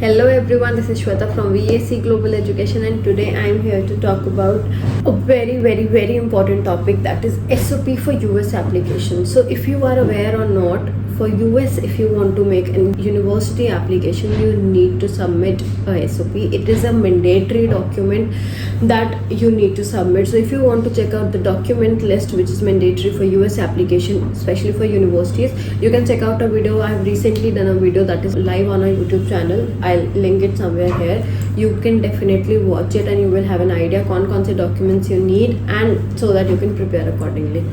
Hello everyone, this is Shweta from VAC Global Education, and today I am here to talk about a very important topic, that is SOP for US application. So if you are aware or not, for US, if you want to make a university application, you need to submit a SOP. It is a mandatory document that you need to submit. So if you want to check out the document list which is mandatory for US application, especially for universities, you can check out a video. I have recently done a video that is live on our YouTube channel. I'll link it somewhere here. You can definitely watch it and you will have an idea कौन से documents you need, and so that you can prepare accordingly.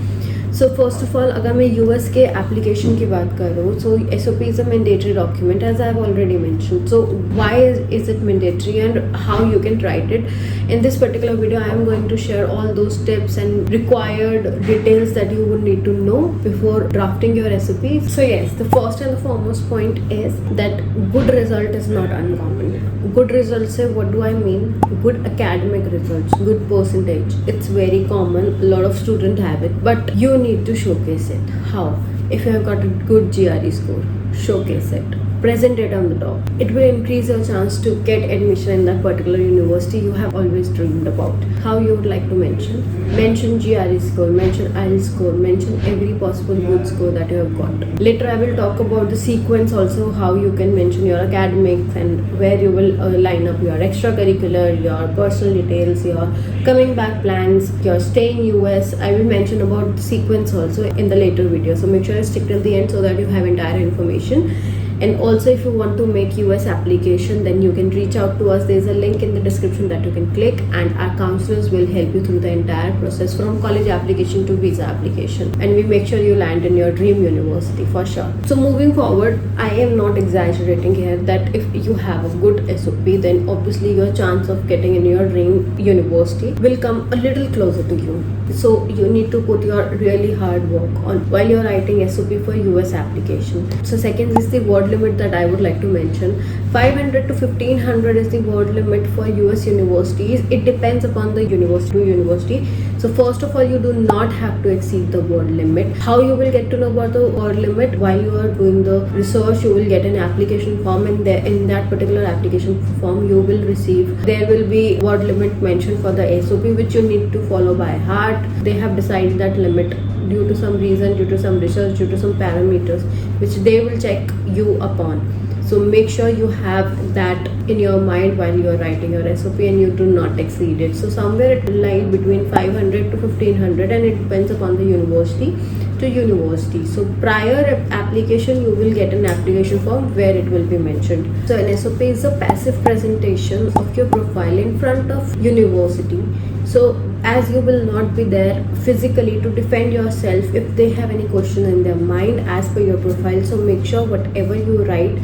So first of all, अगर मैं US के application की बात कर रहा हूँ, so SOP is a mandatory document as I have already mentioned. So why is it mandatory and how you can write it? In this particular video, I am going to share all those tips and required details that you would need to know before drafting your SOP. So yes, the first and the foremost point is that good result is not uncommon. Good results say, what do I mean? Good academic results, good percentage. It's very common. A lot of students have it, but you need to showcase it. How? If you have got a good GRE score, showcase it. Present it on the top. It will increase your chance to get admission in that particular university you have always dreamed about. How you would like to mention? Mention GRE score, mention IELTS score, mention every possible good score that you have got. Later I will talk about the sequence also, how you can mention your academics and where you will line up your extracurricular, your personal details, your coming back plans, your stay in US. I will mention about the sequence also in the later video. So make sure you stick till the end so that you have entire information. And also, if you want to make US application, then you can reach out to us. There is a link in the description that you can click, and our counselors will help you through the entire process from college application to visa application, and we make sure you land in your dream university for sure. So moving forward, I am not exaggerating here that if you have a good SOP, then obviously your chance of getting in your dream university will come a little closer to you. So you need to put your really hard work on while you're writing SOP for US application. So second is the word limit that I would like to mention. 500 to 1500 is the word limit for US universities. It depends upon the university to university. So first of all, you do not have to exceed the word limit. How you will get to know about the word limit? While you are doing the research, you will get an application form, and there in that particular application form you will receive, there will be word limit mentioned for the SOP which you need to follow by heart. They have decided that limit due to some reason, due to some research, due to some parameters which they will check you upon. So make sure you have that in your mind while you are writing your SOP and you do not exceed it. So somewhere it will lie between 500 to 1500, and it depends upon the university to university. So prior application, you will get an application form where it will be mentioned. So an SOP is a passive presentation of your profile in front of university. So as you will not be there physically to defend yourself if they have any question in their mind as per your profile, so make sure whatever you write,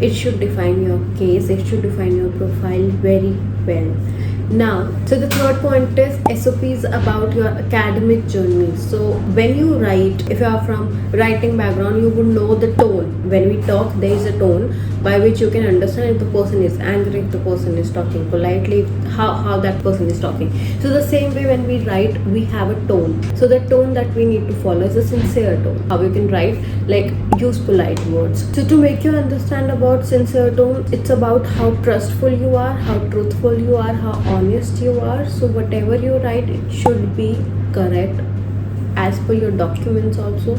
it should define your case, it should define your profile very well. Now, so the third point is SOP is about your academic journey. So when you write, if you are from writing background, you would know the tone. When we talk, there is a tone by which you can understand if the person is angry, if the person is talking politely, how that person is talking. So the same way when we write, we have a tone. So the tone that we need to follow is a sincere tone. How you can write, like use polite words. So to make you understand about sincere tone, it's about how trustful you are, how truthful you are, how honest you are. So whatever you write, it should be correct as per your documents also,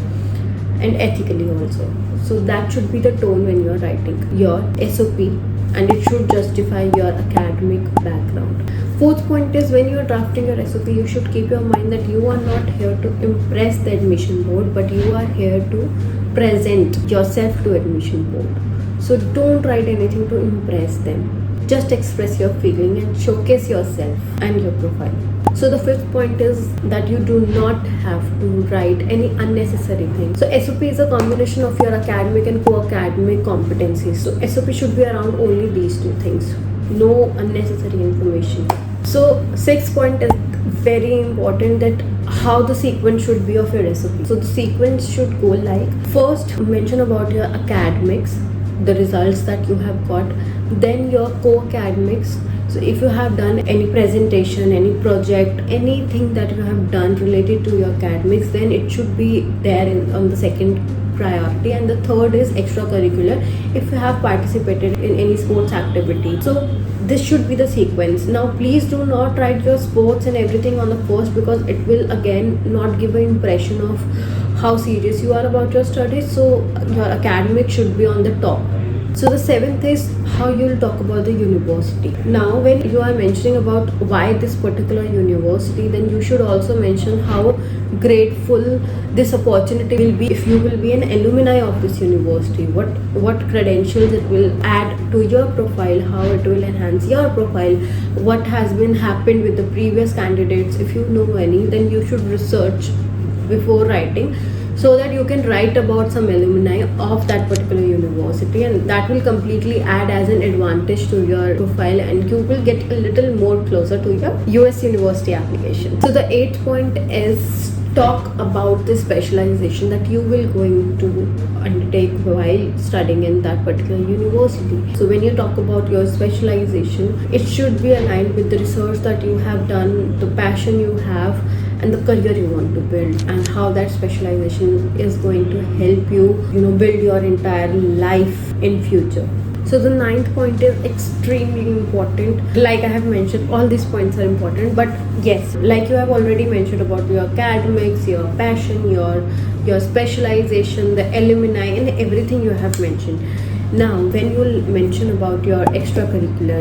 and ethically also. So that should be the tone when you are writing your SOP, and it should justify your academic background. Fourth point is, when you are drafting your SOP, you should keep your mind that you are not here to impress the admission board, but you are here to present yourself to admission board. So don't write anything to impress them. Just express your feeling and showcase yourself and your profile. So the fifth point is that you do not have to write any unnecessary things. So SOP is a combination of your academic and co-academic competencies. So SOP should be around only these two things. No unnecessary information. So sixth point is very important, that how the sequence should be of your SOP. So the sequence should go like, first mention about your academics, the results that you have got, then your co-academics. So if you have done any presentation, any project, anything that you have done related to your academics, then it should be there on the second priority, and the third is extracurricular, if you have participated in any sports activity. So this should be the sequence. Now please do not write your sports and everything on the first, because it will again not give an impression of how serious you are about your studies. So your academic should be on the top. So the seventh is how you'll talk about the university. Now when you are mentioning about why this particular university, then you should also mention how grateful this opportunity will be if you will be an alumni of this university. What credentials it will add to your profile, how it will enhance your profile, what has been happened with the previous candidates. If you know any, then you should research before writing, so that you can write about some alumni of that particular university, and that will completely add as an advantage to your profile, and you will get a little more closer to your US university application. So the eighth point is talk about the specialization that you will going to undertake while studying in that particular university. So when you talk about your specialization, it should be aligned with the research that you have done, the passion you have, and the career you want to build, and how that specialization is going to help you, build your entire life in future. So the ninth point is extremely important. Like I have mentioned, all these points are important, but yes, like you have already mentioned about your academics, your passion, your specialization, the alumni, and everything you have mentioned. Now when you mention about your extracurricular,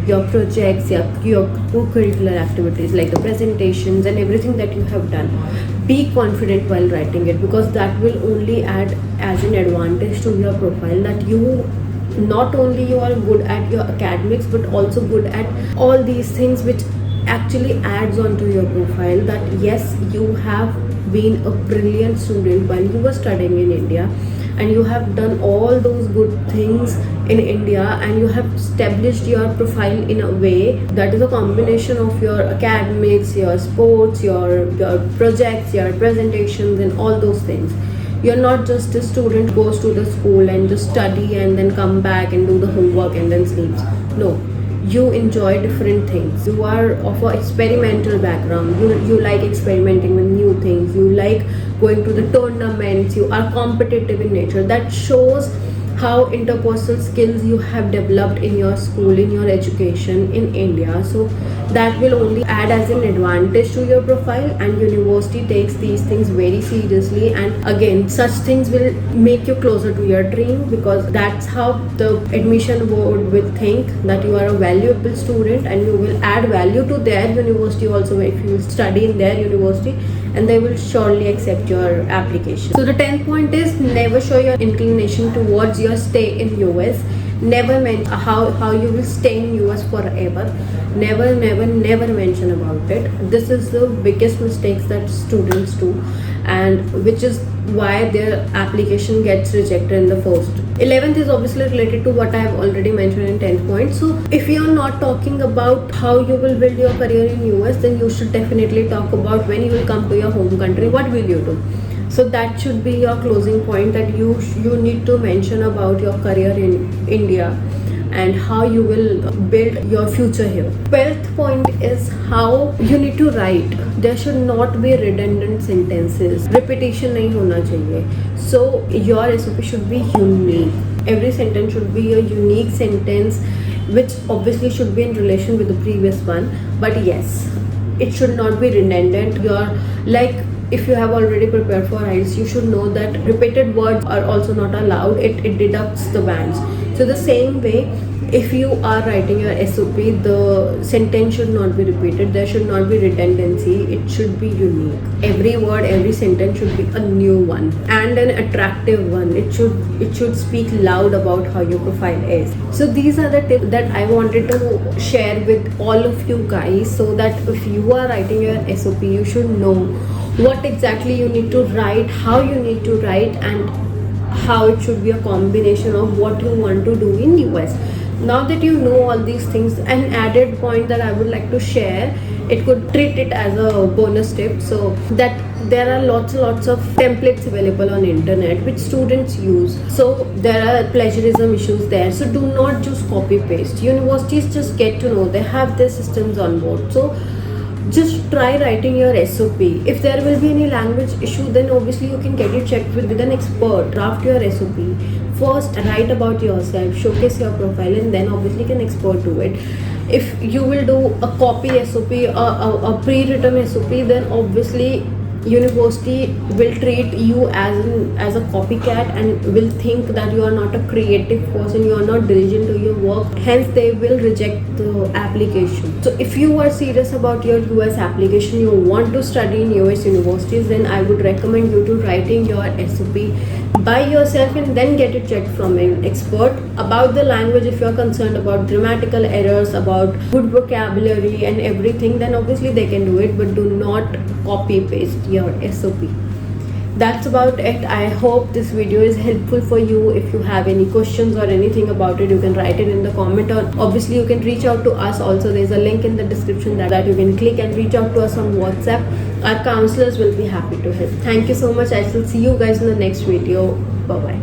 your projects, your co-curricular activities like the presentations and everything that you have done, be confident while writing it, because that will only add as an advantage to your profile, that you not only you are good at your academics but also good at all these things, which actually adds on to your profile, that yes, you have been a brilliant student while you were studying in India, and you have done all those good things in India, and you have established your profile in a way that is a combination of your academics, your sports, your projects, your presentations, and all those things. You're not just a student who goes to the school and just study and then come back and do the homework and then sleeps. No, you enjoy different things. You are of an experimental background. You like experimenting with new things. You like going to the tournaments. You are competitive in nature. That shows how interpersonal skills you have developed in your school, in your education in India. So that will only add as an advantage to your profile, and university takes these things very seriously, and again, such things will make you closer to your dream, because that's how the admission board will think that you are a valuable student and you will add value to their university also if you study in their university, and they will surely accept your application. So the 10th point is never show your inclination towards your stay in US. Never mention how you will stay in US forever. Never mention about it. This is the biggest mistakes that students do, and which is why their application gets rejected in the first. 11th is obviously related to what I have already mentioned in 10th point. So if you are not talking about how you will build your career in US, then you should definitely talk about when you will come to your home country, what will you do. So that should be your closing point, that you need to mention about your career in India and how you will build your future here. 12th point is how you need to write. There should not be redundant sentences. Repetition nahi hona chahiye. So your SOP should be unique. Every sentence should be a unique sentence, which obviously should be in relation with the previous one. But yes, it should not be redundant. If you have already prepared for IELTS, you should know that repeated words are also not allowed. It deducts the bands. So the same way, if you are writing your SOP, the sentence should not be repeated. There should not be redundancy. It should be unique. Every word, every sentence should be a new one and an attractive one. It should speak loud about how your profile is. So these are the tips that I wanted to share with all of you guys, so that if you are writing your SOP, you should know what exactly you need to write, how you need to write, and how it should be a combination of what you want to do in US. Now that you know all these things, an added point that I would like to share, it could treat it as a bonus tip, so that there are lots of templates available on internet which students use. So there are plagiarism issues there, so do not just copy paste. Universities just get to know, they have their systems on board. So just try writing your SOP. If there will be any language issue, then obviously you can get it checked with an expert. Draft your SOP. First, write about yourself, showcase your profile, and then obviously can export to it. If you will do a copy SOP or a pre-written SOP, then obviously university will treat you as a copycat and will think that you are not a creative person, you are not diligent to your work, hence they will reject the application. So if you are serious about your US application, you want to study in US universities, then I would recommend you to writing your SOP by yourself and then get it checked from an expert. About the language, if you are concerned about grammatical errors, about good vocabulary and everything, then obviously they can do it, but do not copy paste your SOP. That's about it. I hope this video is helpful for you. If you have any questions or anything about it, you can write it in the comment, or obviously you can reach out to us also. There's a link in the description that you can click and reach out to us on WhatsApp. Our counselors will be happy to help. Thank you so much. I shall see you guys in the next video. Bye bye.